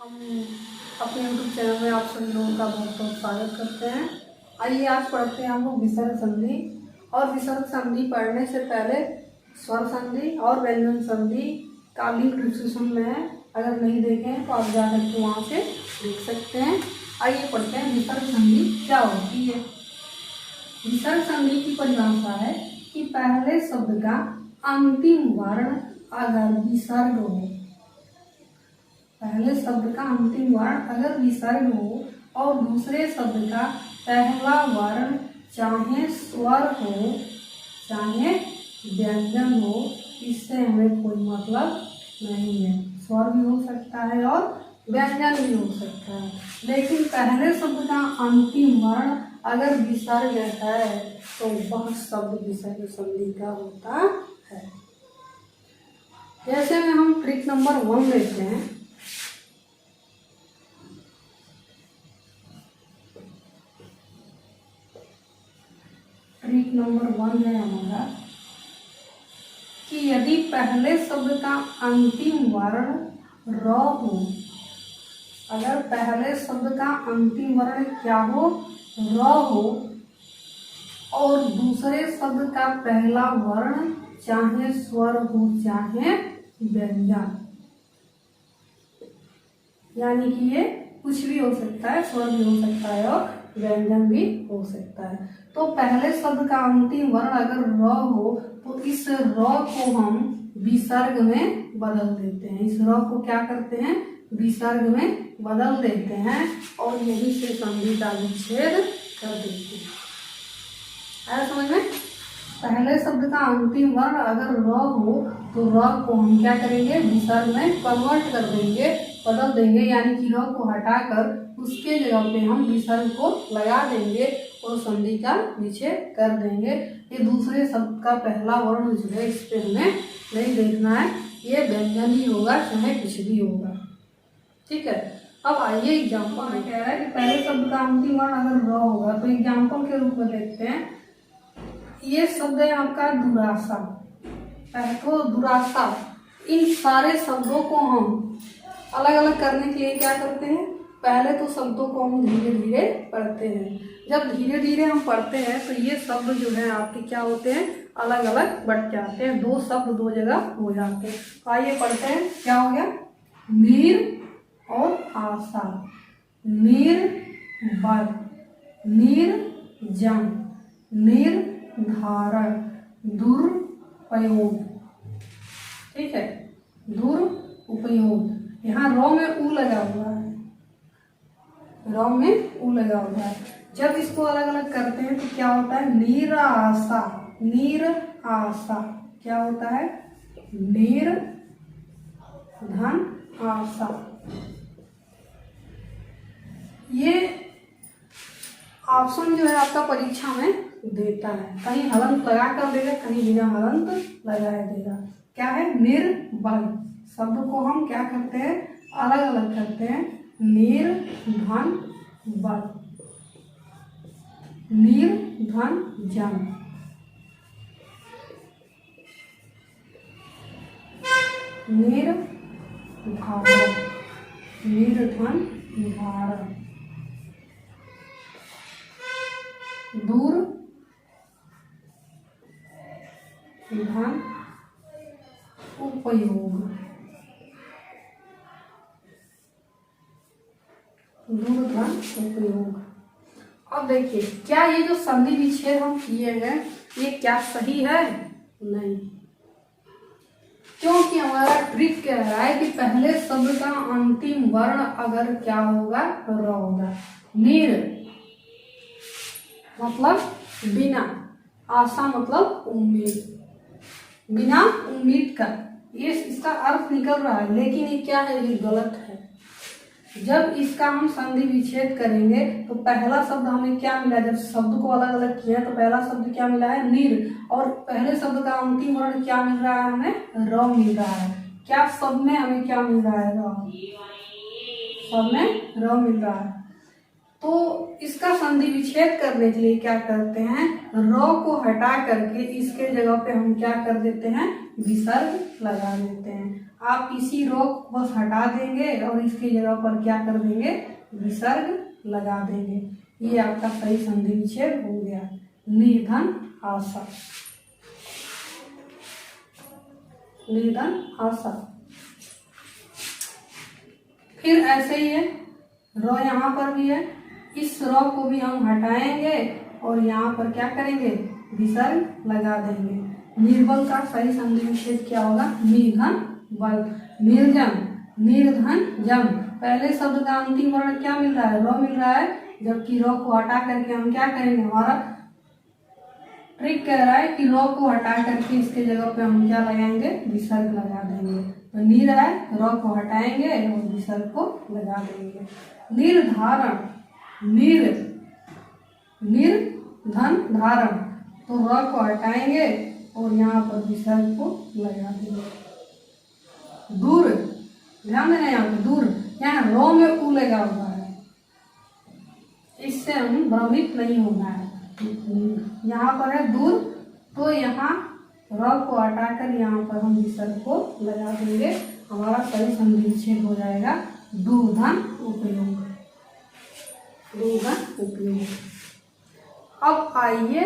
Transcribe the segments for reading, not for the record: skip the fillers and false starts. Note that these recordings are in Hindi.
हम अपने यूट्यूब चैनल में आप सभी लोगों का बहुत बहुत स्वागत करते हैं। आइए आज पढ़ते हैं हम लोग विसर्ग संधि। और विसर्ग संधि पढ़ने से पहले स्वर संधि और व्यंजन संधि का लिंक डिस्क्रिप्शन में है, अगर नहीं देखें तो आप जाकर के वहाँ से देख सकते हैं। आइए पढ़ते हैं विसर्ग संधि क्या होती है। विसर्ग संधि की परिभाषा है कि पहले शब्द का अंतिम वर्ण अगर विसर्ग हो, पहले शब्द का अंतिम वर्ण अगर विसर्ग हो और दूसरे शब्द का पहला वर्ण चाहे स्वर हो चाहे व्यंजन हो, इससे हमें कोई मतलब नहीं है। स्वर भी हो सकता है और व्यंजन भी हो सकता है, लेकिन पहले शब्द का अंतिम वर्ण अगर विसर्ग है तो वह शब्द विसर्ग संधि का होता है। जैसे में हम ट्रिक नंबर 1 लेते हैं। ट्रिक नंबर 1 है हमारा कि यदि पहले शब्द का अंतिम वर्ण र हो, अगर पहले शब्द का अंतिम वर्ण क्या हो, र हो, और दूसरे शब्द का पहला वर्ण चाहे स्वर हो चाहे व्यंजन, यानी कि ये कुछ भी हो सकता है, स्वर भी हो सकता है और व्यंजन भी हो सकता है। तो पहले शब्द का अंतिम वर्ण अगर र हो तो इस र को हम विसर्ग में बदल देते हैं। इस र को क्या करते हैं, विसर्ग में बदल देते हैं और यहीं से संधि का विच्छेद कर देते हैं। आया समझ में? पहले शब्द का अंतिम वर्ण अगर र हो तो र को हम क्या करेंगे, विसर्ग में कन्वर्ट कर देंगे, बदल देंगे, यानी कि र को हटाकर उसके जगह पे हम विसर्ग को लगा देंगे और संधि का विच्छेद कर देंगे। ये दूसरे शब्द का पहला वर्ण जो है इस पे हमें नहीं देखना है, ये व्यंजन ही होगा चाहे कुछ भी होगा। ठीक है, अब आइए एग्जाम्पल में कह रहा है कि पहले शब्द का अंतिम वर्ण अगर र होगा तो एग्जाम्पल के रूप में देखते हैं। ये शब्द है आपका दुराशा। तो दुराशा, इन सारे शब्दों को हम अलग अलग करने के लिए क्या करते हैं, पहले तो शब्दों को हम धीरे धीरे पढ़ते हैं। जब धीरे धीरे हम पढ़ते हैं तो ये शब्द जो है आपके क्या होते हैं, अलग अलग बट जाते हैं, दो शब्द दो जगह हो जाते हैं। तो आइए पढ़ते हैं। क्या हो गया, नीर और आशा, निर्बल, निर्जन, निर्धारण, दुरुपयोग। ठीक है, दुरुपयोग। यहाँ र में उ लगा हुआ है, र में उ लगा हुआ है। जब इसको अलग अलग करते हैं तो क्या होता है, निराशा, निराशा क्या होता है, निर्धन आशा। ये ऑप्शन जो है आपका परीक्षा में देता है, कहीं हलंत लगा कर देगा, कहीं बिना हलंत लगाया देगा। क्या है, निर्बल शब्द को हम क्या करते हैं, अलग अलग करते हैं। निर्धन बल, निर्धन जन, निर्धारण, निर्धन धारण, दूर धन उपयोग, दूरधन उपयोग। अब देखिए, क्या ये जो संधि विच्छेद हम किए हैं ये क्या सही है? नहीं, क्योंकि हमारा ट्रिक कह रहा है कि पहले शब्द का अंतिम वर्ण अगर क्या होगा, र होगा। निर मतलब बिना, आशा मतलब उम्मीद, बिना उम्मीद का, ये इसका अर्थ निकल रहा है, लेकिन ये क्या है, ये गलत है। जब इसका हम संधि विच्छेद करेंगे तो पहला शब्द हमें क्या मिला, जब शब्द को अलग अलग किया तो पहला शब्द क्या मिला है, निर, और पहले शब्द का अंतिम वर्ण क्या मिल रहा है, हमें र मिल रहा है। क्या सब में हमें क्या मिल रहा है, र, सब में र मिल रहा है। तो इसका संधि विच्छेद करने के लिए क्या करते हैं, र को हटा करके इसके जगह पे हम क्या कर देते हैं, विसर्ग लगा देते हैं। आप इसी रो को बस हटा देंगे और इसकी जगह पर क्या कर देंगे, विसर्ग लगा देंगे। ये आपका सही संधि विच्छेद हो गया, निर्धन आशा, निर्धन आशा। फिर ऐसे ही है, रो यहाँ पर भी है, इस रो को भी हम हटाएंगे और यहाँ पर क्या करेंगे, विसर्ग लगा देंगे। निर्बल का सही संधि विच्छेद क्या होगा, निर्धन बल, निर्जन, निर्धन जन। पहले शब्द का अंतिम वर्ण क्या मिल रहा है, रो मिल रहा है, जबकि रो को हटा करके हम क्या करेंगे, हमारा ट्रिक कह रहा है कि रो को हटा करके इसके जगह पे हम क्या लगाएंगे, विसर्ग लगा देंगे। तो निर है, रो को हटाएंगे और विसर्ग को लगा देंगे। निर्धारण, निर्धन धारण, तो रो को हटाएंगे और यहाँ पर विसर्ग को लगा देंगे। दूर, ध्यान देना यहाँ पे दूर, यहाँ रो में उ लगा हुआ है, इससे हम भ्रमित नहीं होना है। यहाँ पर है दूर, तो यहाँ र को हटाकर यहाँ पर हम विसर्ग को लगा देंगे, हमारा सही संधि विच्छेद हो जाएगा दूर्धन उपयोग, दूर्धन उपयोग। अब आइए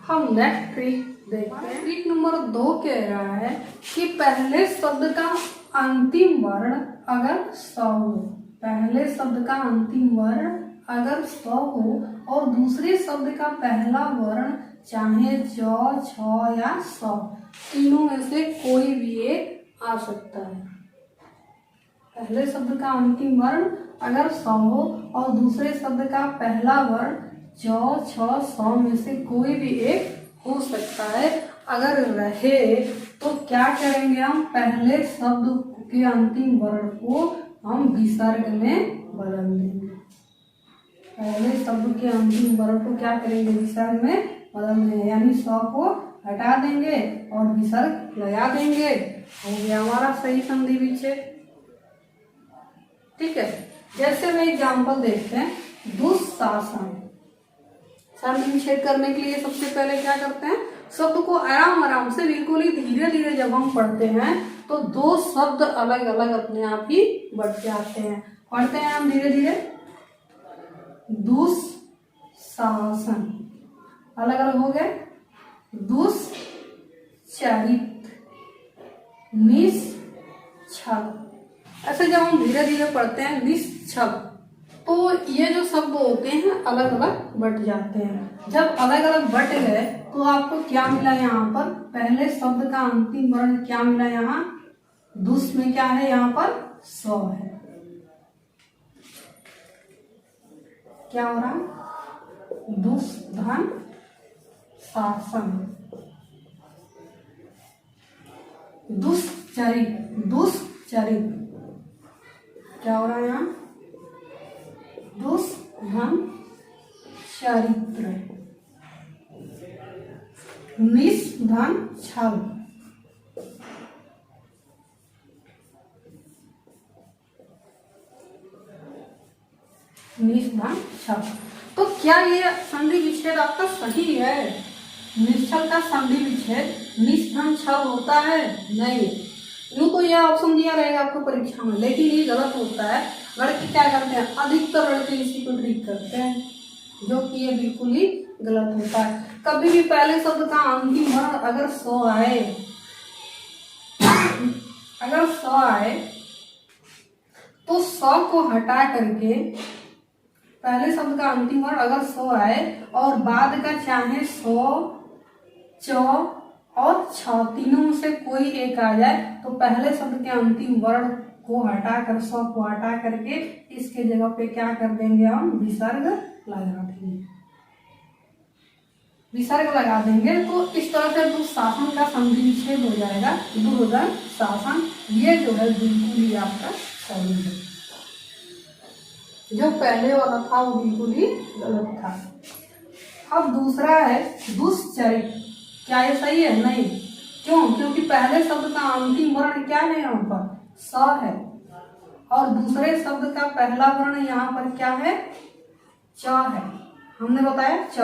हम नेक्स्ट ट्रिक देखते हैं। ट्रिक नंबर 2 कह रहा है कि पहले शब्द का अंतिम वर्ण अगर स हो, पहले शब्द का अंतिम वर्ण अगर स हो और दूसरे शब्द का पहला वर्ण चाहे ज, छ या स, तीनों में से कोई भी एक आ सकता है। पहले शब्द का अंतिम वर्ण अगर स हो और दूसरे शब्द का पहला वर्ण ज, छ, स में से कोई भी एक हो सकता है। अगर रहे तो क्या करेंगे, हम पहले शब्द के अंतिम वर्ण को हम विसर्ग में बदल देंगे। पहले शब्द के अंतिम वर्ण को क्या करेंगे, विसर्ग में बदल देंगे, यानी स को हटा देंगे और विसर्ग लगा देंगे। हो गया हमारा सही संधि विच्छेद। ठीक है, जैसे मैं एग्जाम्पल देखते हैं, दुशासन। संधि विच्छेद करने के लिए सबसे पहले क्या करते हैं, शब्द को आराम आराम से बिल्कुल ही धीरे धीरे जब हम पढ़ते हैं तो दो शब्द अलग अलग अपने आप ही बढ़ जाते हैं। पढ़ते हैं हम धीरे धीरे, दुशासन अलग अलग हो गए, दुश्चरित्र, निश्छल। ऐसे जब हम धीरे धीरे पढ़ते हैं निश्छल, तो ये जो शब्द होते हैं अलग अलग बट जाते हैं। जब अलग अलग बट गए तो आपको क्या मिला, यहाँ पर पहले शब्द का अंतिम वर्ण क्या मिला, यहाँ दुस में क्या है, यहाँ पर स है। क्या हो रहा है, दुष्धन शासन, दुश्चरित, दुश्चरित क्या हो रहा है, यहाँ दुष्धन चरित्र, निष्धन छल, निष्धन छल। तो क्या ये संधि विच्छेद आपका सही है? निश्चल का संधि विच्छेद निष्धन छल होता है? नहीं। यूं तो यह ऑप्शन दिया रहेगा आपको परीक्षा में, लेकिन ये गलत होता है। लड़के क्या करते हैं, अधिकतर लड़के इसी को ट्रिक करते हैं, जो कि ये बिल्कुल ही गलत होता है। कभी भी पहले शब्द का अंतिम वर्ण अगर स आए, अगर स आए तो स को हटा करके, पहले शब्द का अंतिम वर्ण अगर स आए और बाद का चाहे स, च और छ, तीनों में से कोई एक आ जाए, तो पहले शब्द के अंतिम वर्ण को हटाकर, स को हटा करके इसके जगह पे क्या कर देंगे, हम विसर्ग लगा देंगे, विसर्ग लगा देंगे। तो इस तरह से दुशासन का संधि विच्छेद हो जाएगा, दुर्धन शासन। ये जो है बिल्कुल ही आपका सही है, जो पहले वाला था वो बिल्कुल ही गलत था। अब दूसरा है दुश्चरित्र। क्या ये सही है? नहीं। क्यों? क्योंकि पहले शब्द का अंतिम वर्ण क्या है, यहाँ पर स है, और दूसरे शब्द का पहला वर्ण यहाँ पर क्या है, च है। हमने बताया च,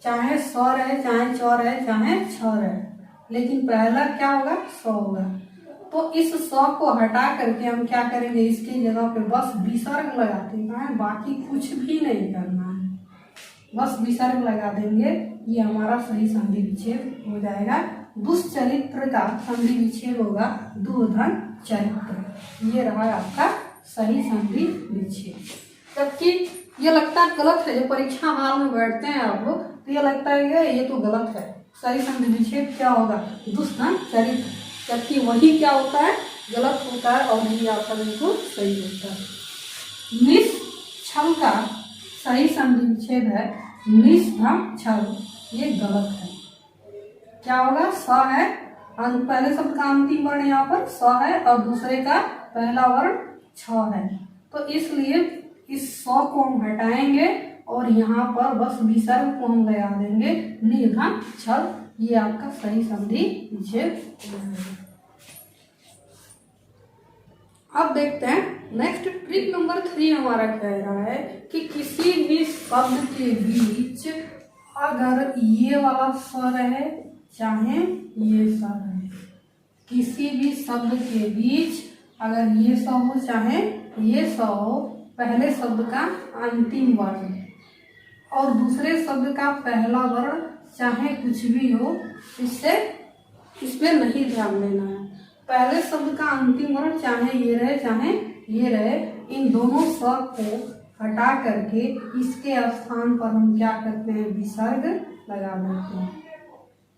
चाहे स रहे, चाहे च रहे, चाहे छ रहे, लेकिन पहला क्या होगा, स होगा। तो इस स को हटा करके हम क्या करेंगे, इसके जगह पे बस विसर्ग लगाते हैं, बाकी कुछ भी नहीं करना है, बस विसर्ग लगा देंगे। ये हमारा सही संधि विच्छेद हो जाएगा। दुष्चरित्र का संधि विच्छेद होगा दुर्धन चरित्र। ये रहा आपका सही संधि विच्छेद। जबकि ये लगता है गलत है, जो परीक्षा हाल में बैठते हैं आप लोग तो ये लगता है कि ये तो गलत है, सही संधि विच्छेद क्या होगा, दुष्धन चरित्र, जबकि वही क्या होता है, गलत होता है, और ये आपका बिल्कुल सही होता है। निश्छल का सही संधि विच्छेद है निष्धम छल, ये गलत है। क्या होगा, स है, पहले शब्द का अंतिम वर्ण यहाँ पर स है और दूसरे का पहला वर्ण छ है, तो इसलिए इस स को हम हटाएंगे और यहाँ पर बस विसर्ग को हम लगा देंगे निर्धन छल। ये आपका सही संधि विच्छेद। अब देखते हैं नेक्स्ट ट्रिक नंबर 3 हमारा कह रहा है कि किसी भी शब्द के बीच अगर ये वाला स रहे चाहे ये स रहे, किसी भी शब्द के बीच अगर ये स हो चाहे ये स हो, पहले शब्द का अंतिम वर्ण और दूसरे शब्द का पहला वर्ण चाहे कुछ भी हो, इसमें नहीं ध्यान देना है। पहले शब्द का अंतिम वर्ण चाहे ये रहे चाहे ये रहे, इन दोनों स को हटा करके इसके स्थान पर हम क्या करते हैं, विसर्ग लगा देते हैं।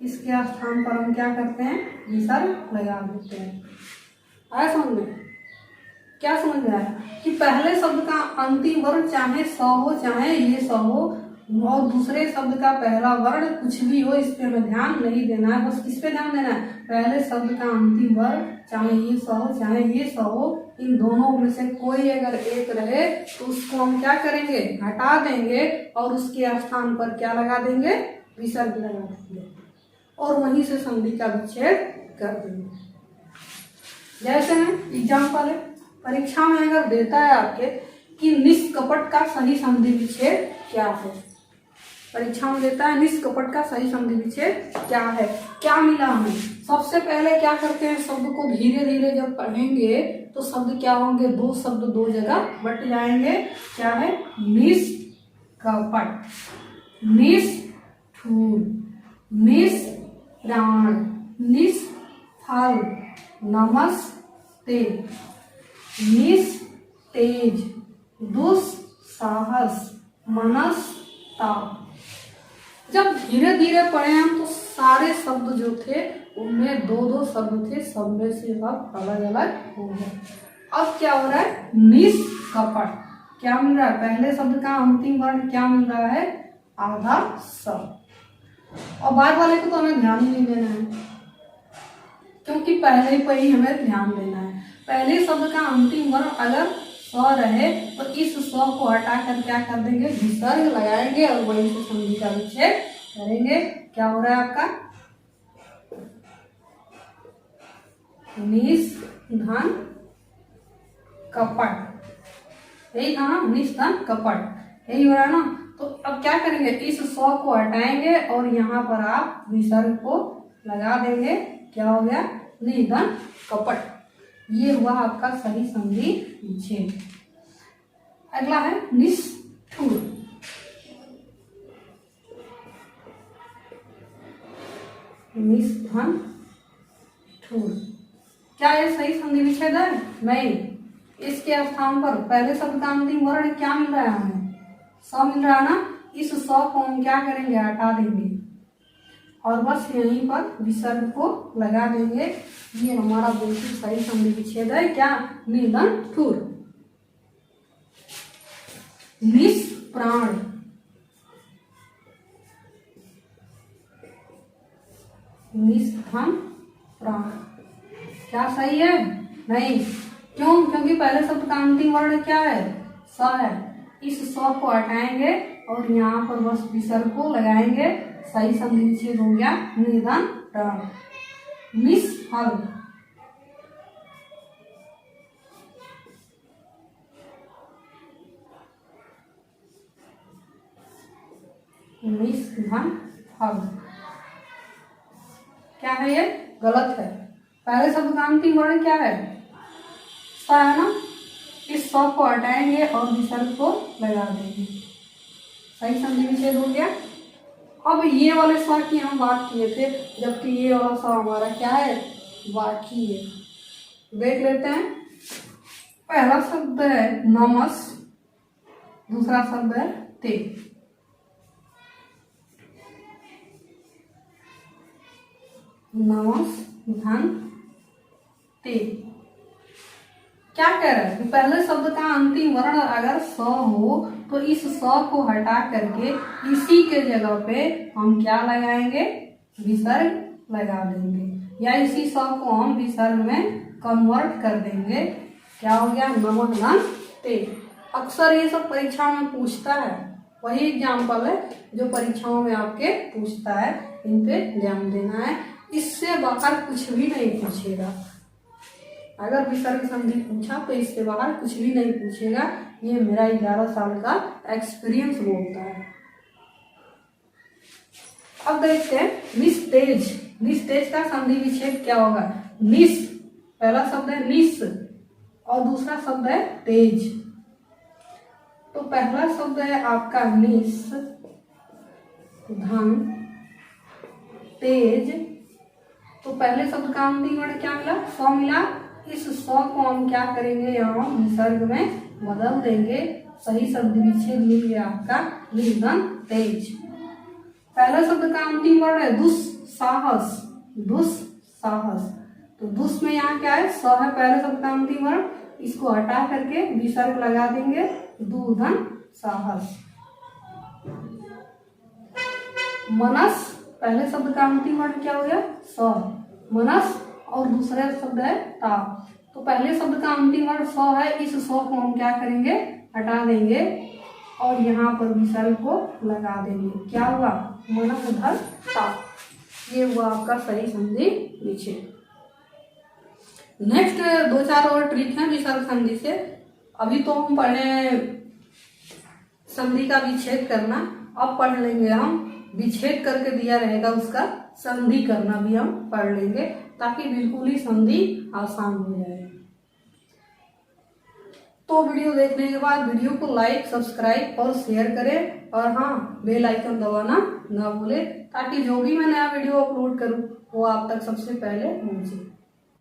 इसके स्थान पर हम क्या करते हैं, विसर्ग लगा देते हैं। आया समझ में? क्या समझ में आया कि पहले शब्द का अंतिम वर्ण चाहे स हो चाहे ये स हो, और दूसरे शब्द का पहला वर्ण कुछ भी हो, इस पे हमें ध्यान नहीं देना है। बस किस पे ध्यान देना है, पहले शब्द का अंतिम वर्ण चाहे ये स हो चाहे ये स हो, इन दोनों में से कोई अगर एक रहे तो उसको हम क्या करेंगे, हटा देंगे और उसके स्थान पर क्या लगा देंगे, विसर्ग लगा देंगे और वहीं से संधि का विच्छेद कर देंगे। जैसे में एग्जाम्पल है, परीक्षा में अगर देता है आपके कि निष्कपट का सही संधि विच्छेद क्या है, परीक्षा में देता है निष्कपट का सही संधि विच्छेद क्या है, क्या मिला हमें। सबसे पहले क्या करते हैं, शब्द को धीरे धीरे जब पढ़ेंगे तो शब्द क्या होंगे, दो शब्द दो जगह बट जाएंगे। क्या है, निष्कपट, निष्ठुर, निष्प्राण, निष्फल, नमस्ते, निस्तेज, दुस्साहस, मनस्ताप। जब धीरे धीरे पढ़े हम तो सारे शब्द जो थे उनमें दो दो शब्द थे, सब में से अब अलग अलग हो गए। अब क्या हो रहा है, निष्कपट क्या मिल रहा है, पहले शब्द का अंतिम वर्ण क्या मिल रहा है, आधा स। और बाद वाले को तो हमें ध्यान ही नहीं देना है, क्योंकि पहले पर ही हमें ध्यान देना है। पहले शब्द का अंतिम वर्ण अगर स रहे तो इस स को हटा कर क्या कर देंगे, विसर्ग लगाएंगे और वहीं से संधि का विच्छेद करेंगे। क्या हो रहा है आपका, निष्धन कपट, यही था ना, निष्धन कपट यही हो रहा है ना। तो अब क्या करेंगे, इस स को हटाएंगे और यहाँ पर आप विसर्ग को लगा देंगे। क्या हो गया, निधन कपट। ये हुआ आपका सही संधि विच्छेद। अगला है निष्ठुर। निष्धन ठुर, क्या ये सही संधि विच्छेद है, नहीं। इसके स्थान पर पहले शब्द का अंतिम वर्ण क्या मिल रहा है हमें, स मिल रहा है ना। इस स को हम क्या करेंगे, हटा देंगे और बस यहीं पर विसर्ग को लगा देंगे। ये हमारा बिल्कुल सही संधि विच्छेद है। क्या, निधन ठुर। निष्प्राण, निष्धन प्राण, क्या सही है, नहीं। क्यों, क्योंकि पहले शब्द का अंतिम वर्ण क्या है, स है। इस स को हटाएंगे और यहाँ पर बस विसर्ग को लगाएंगे। सही संधि विच्छेद हो गया, निधन प्राण। निष्फल, निष्धन फल, क्या है, है ये? गलत है। पहले शब्द का अंतिम वर्ण क्या है? स है ना। इस स को हटाएंगे और विसर्ग को लगा देंगे। सही संधि विच्छेद हो गया। अब ये वाले स की हम बात किए थे, जबकि ये वाला स हमारा क्या है? बाकी है। देख लेते हैं। पहला शब्द है नमस, दूसरा शब्द है ते। नमस धन ते। क्या कह रहा है कि पहले शब्द का अंतिम वर्ण अगर स हो तो इस स को हटा करके इसी के जगह पे हम क्या लगाएंगे? विसर्ग लगा देंगे, या इसी स को हम विसर्ग में कन्वर्ट कर देंगे। क्या हो गया? नमक धन ते। अक्सर ये सब परीक्षा में पूछता है, वही एग्जाम्पल है जो परीक्षाओं में आपके पूछता है, इन पे ध्यान देना है। इससे बाहर कुछ भी नहीं पूछेगा। अगर विसर्ग संधि पूछा तो इससे बाहर कुछ भी नहीं पूछेगा। ये मेरा 11 साल का एक्सपीरियंस बोलता है। अब देखते हैं निस्तेज। निस्तेज का संधि विच्छेद क्या होगा? निस, पहला शब्द है निस और दूसरा शब्द है तेज। तो पहला शब्द है आपका निस धन तेज। तो पहले शब्द का अंतिम वर्ण क्या मिला? स मिला। इस स को हम क्या करेंगे? यहाँ विसर्ग में बदल देंगे। सही शब्द विच्छेद मिल गया आपका निर्धन तेज। पहला शब्द का अंतिम वर्ण है दुस्साहस। दुस्साहस। तो दुस में यहाँ क्या है? स है पहले शब्द का अंतिम वर्ण, इसको हटा करके विसर्ग लगा देंगे। दुधन साहस। मनस, पहले शब्द का अंतिम वर्ण क्या हो गया? स। मनस और दूसरा शब्द है ता। तो पहले शब्द का अंतिम वर्ण स है, इस स को हम क्या करेंगे? हटा देंगे और यहाँ पर विसर्ग को लगा देंगे। क्या हुआ? मनस धन ता। ये हुआ आपका सही संधि विच्छेद। नेक्स्ट 2-4 और ट्रिक है विसर्ग संधि से। अभी तो हम पढ़े संधि का विच्छेद करना, अब पढ़ लेंगे हम विच्छेद करके दिया रहेगा उसका संधि करना भी हम पढ़ लेंगे, ताकि बिल्कुल ही संधि आसान हो जाए। तो वीडियो देखने के बाद वीडियो को लाइक, सब्सक्राइब और शेयर करें, और हाँ, बेल आइकन दबाना ना भूलें, ताकि जो भी मैं नया वीडियो अपलोड करूं वो आप तक सबसे पहले पहुंचे।